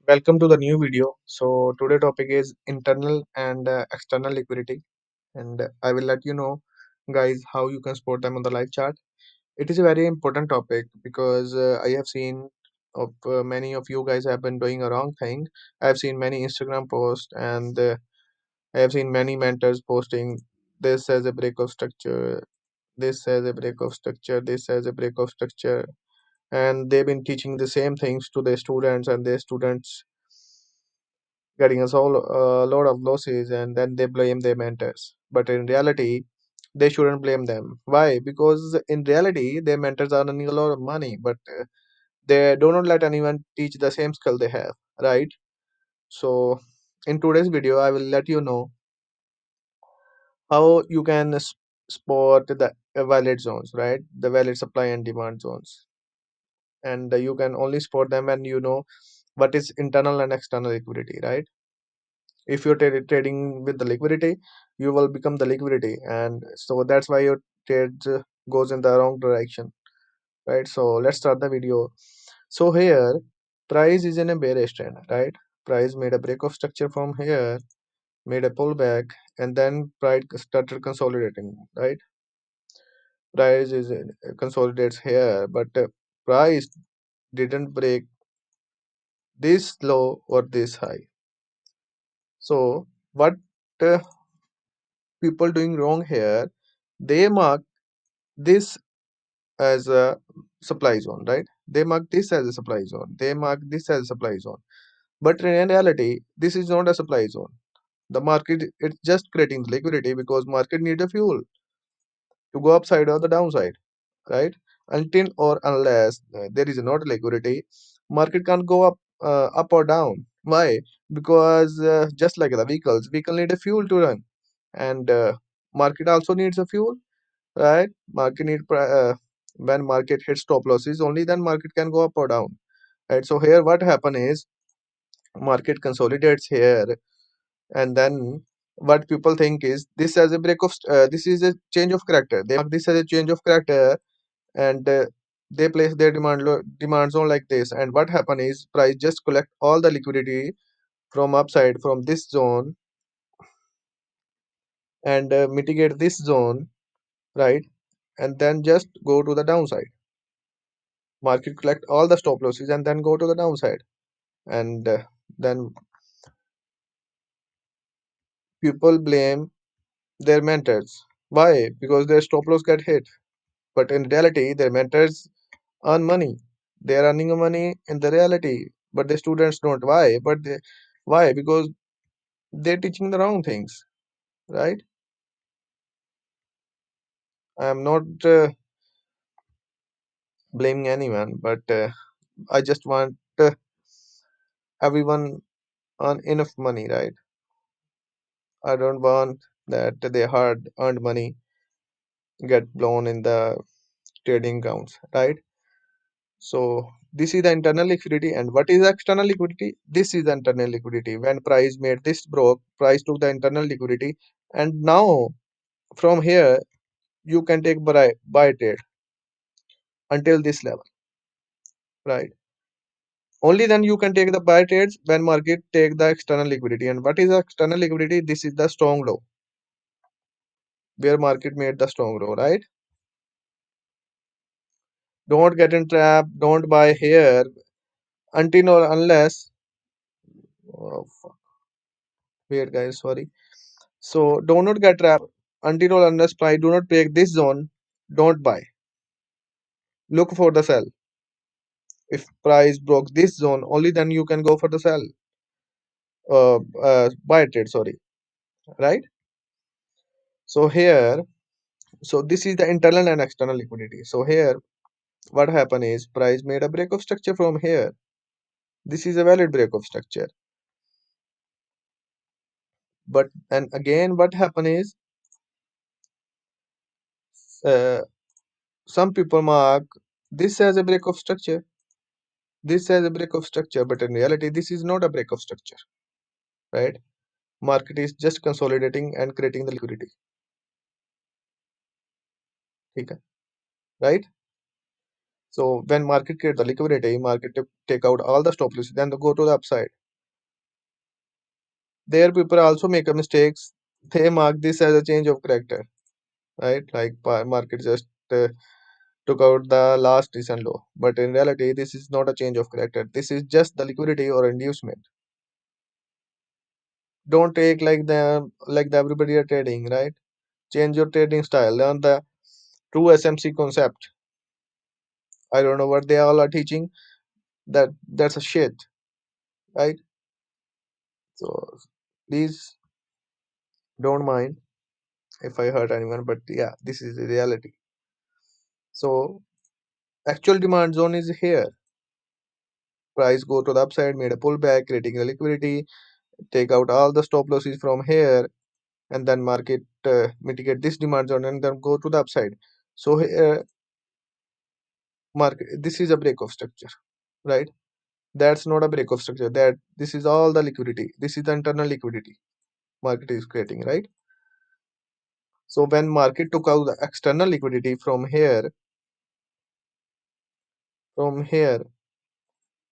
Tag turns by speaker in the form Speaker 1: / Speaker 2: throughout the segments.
Speaker 1: Welcome to the new video. So today topic is internal and external liquidity, and I will let you know, guys, how you can spot them on the live chart. It is a very important topic because I have seen of many of you guys have been doing a wrong thing. I have seen many Instagram posts, and I have seen many mentors posting this as a break of structure, this as a break of structure, this as a break of structure, and they've been teaching the same things to their students, and their students getting us all a lot of losses, and then they blame their mentors. But in reality, they shouldn't blame them. Why? Because in reality, their mentors are earning a lot of money, but they do not let anyone teach the same skill they have, right? So in today's video, I will let you know how you can spot the valid zones, right? The valid supply and demand zones, and you can only spot them when you know what is internal and external liquidity, right? If you're trading with the liquidity, you will become the liquidity, and so that's why your trade goes in the wrong direction, right? So let's start the video. So here, price is in a bearish trend, right? Price made a break of structure from here, made a pullback, and then price started consolidating, right? Price is consolidates here, but price didn't break this low or this high. So what uh, people doing wrong here, they mark this as a supply zone, right? They mark this as a supply zone. They mark this as a supply zone. But in reality, this is not a supply zone. The market, it's just creating the liquidity because market need a fuel to go upside or the downside, right? Until or unless there is not liquidity, market can't go up or down. Why? Because just like the vehicle need a fuel to run, and market also needs a fuel, right? When market hits stop losses, only then market can go up or down, right? So here what happen is market consolidates here, and then what people think is this as a this is a change of character. They mark this as a change of character, and they place their demand zone like this, and what happen is price just collect all the liquidity from upside from this zone, and mitigate this zone, right? And then just go to the downside. Market collect all the stop losses and then go to the downside, and then people blame their mentors. Why? Because their stop loss get hit, but in reality their mentors earn money. They are earning money in the reality, but the students don't. Why? Because they're teaching the wrong things, right? I am not blaming anyone, but I just want everyone earn enough money, right? I don't want that their hard earned money get blown in the trading accounts, right? So this is the internal liquidity, and what is external liquidity? This is the internal liquidity. When price made this broke, price took the internal liquidity, and now from here you can take buy trade until this level, right? Only then you can take the buy trades when market take the external liquidity. And what is the external liquidity? This is the strong low where market made the strong low, right? Don't get in trap. Don't buy here until or unless. Oh, wait, guys, sorry. So do not get trapped until or unless price do not break this zone. Don't buy. Look for the sell. If price broke this zone, only then you can go for the sell. Buy trade. Sorry, right? So here, so this is the internal and external liquidity. So here, what happened is price made a break of structure from here. This is a valid break of structure. But and again, what happened is uh, some people mark this as a break of structure. This as a break of structure, but in reality, this is not a break of structure, right? Market is just consolidating and creating the liquidity. Okay, right? So when market create the liquidity, market take out all the stop losses, then they go to the upside. There people also make a mistakes. They mark this as a change of character, right? Like market just took out the last recent low, but in reality, this is not a change of character. This is just the liquidity or inducement. Don't take like the everybody are trading, right? Change your trading style. Learn the true SMC concept. I don't know what they all are teaching. That's a shit, right? So please don't mind if I hurt anyone, but yeah, this is the reality. So actual demand zone is here. Price go to the upside, made a pullback, creating a liquidity, take out all the stop losses from here, and then market mitigate this demand zone and then go to the upside. So here, market this is a break of structure, right? That's not a break of structure. That this is all the liquidity. This is the internal liquidity market is creating, right? So when market took out the external liquidity from here,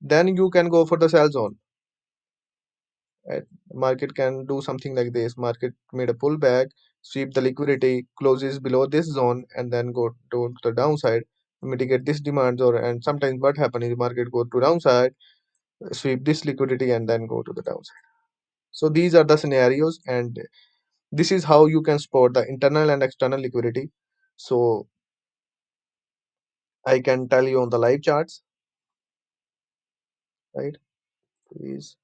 Speaker 1: then you can go for the sell zone. Right? Market can do something like this. Market made a pullback, sweep the liquidity, closes below this zone, and then go to the downside, mitigate this demand zone. And sometimes what happens is market go to downside, sweep this liquidity, and then go to the downside. So these are the scenarios, and this is how you can spot the internal and external liquidity. So I can tell you on the live charts, right? Please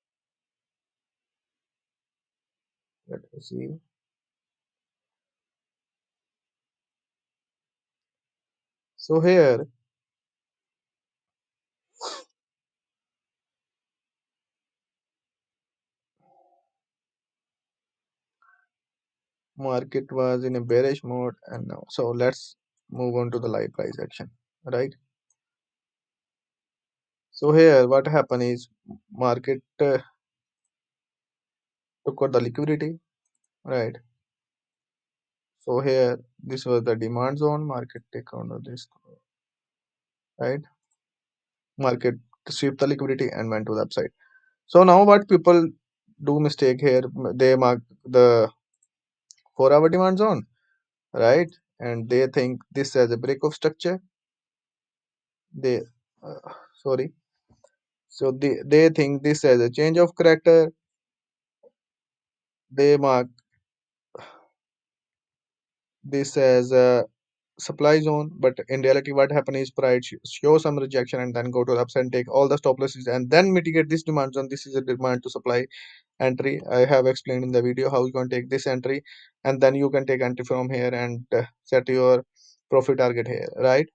Speaker 1: let me see. So here market was in a bearish mode, and now so let's move on to the live price action, right? So here what happened is market took out the liquidity, right? So here this was the demand zone, market take out of this, right? Market sweep the liquidity and went to the upside. So now what people do mistake here, they mark the 4 hour demand zone, right? And they think this as a break of structure. They sorry. So they think this as a change of character. They mark this as a supply zone, but in reality what happen is price show some rejection and then go to the upside and take all the stop losses and then mitigate this demand zone. This is a demand to supply entry. I have explained in the video how you can take this entry, and then you can take entry from here and set your profit target here, right?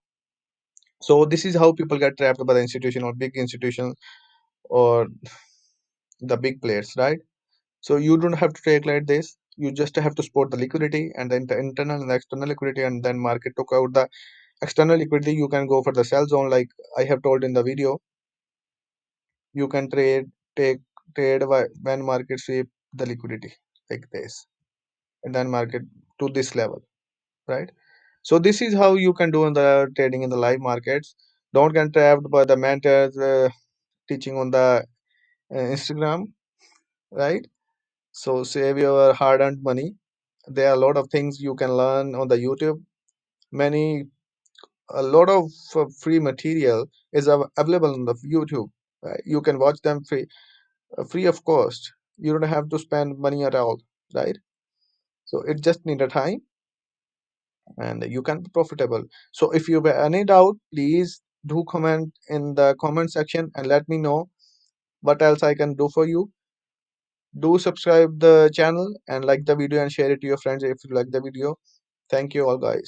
Speaker 1: So this is how people get trapped by the institution or big institutions or the big players, right? So you don't have to take like this. You just have to support the liquidity and then the internal and the external liquidity, and then market took out the external liquidity. You can go for the sell zone, like I have told in the video. You can take trade when market sweep the liquidity like this, and then market to this level, right? So this is how you can do in the trading in the live markets. Don't get trapped by the mentors teaching on the Instagram, right? So save your hard-earned money. There are a lot of things you can learn on the YouTube. Many a lot of free material is available on the YouTube. Right? You can watch them free of cost. You don't have to spend money at all, right? So it just need a time, and you can be profitable. So if you have any doubt, please do comment in the comment section and let me know what else I can do for you. Do subscribe the channel and like the video and share it to your friends if you like the video. Thank you all guys.